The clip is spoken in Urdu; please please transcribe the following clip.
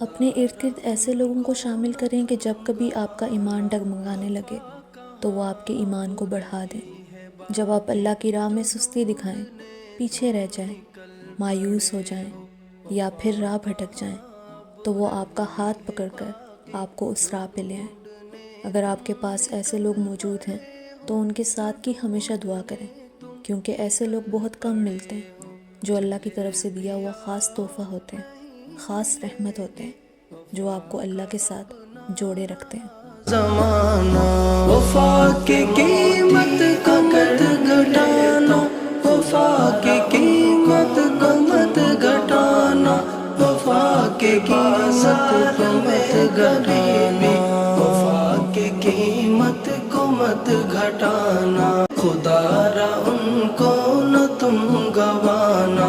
اپنے ارد گرد ایسے لوگوں کو شامل کریں کہ جب کبھی آپ کا ایمان ڈگمگانے لگے تو وہ آپ کے ایمان کو بڑھا دیں۔ جب آپ اللہ کی راہ میں سستی دکھائیں، پیچھے رہ جائیں، مایوس ہو جائیں یا پھر راہ بھٹک جائیں تو وہ آپ کا ہاتھ پکڑ کر آپ کو اس راہ پہ لے آئیں۔ اگر آپ کے پاس ایسے لوگ موجود ہیں تو ان کے ساتھ کی ہمیشہ دعا کریں، کیونکہ ایسے لوگ بہت کم ملتے ہیں جو اللہ کی طرف سے دیا ہوا خاص تحفہ ہوتے ہیں، خاص رحمت ہوتے ہیں جو آپ کو اللہ کے ساتھ جوڑے رکھتے ہیں۔ زمانہ وفا کی قیمت کو مت گھٹانا، وفا کی قیمت کو مت گھٹانا، وفا کی قیمت کو مت گھٹانا، وفا کی قیمت کو مت گھٹانا، خدا را ان کو نہ تم گوانا۔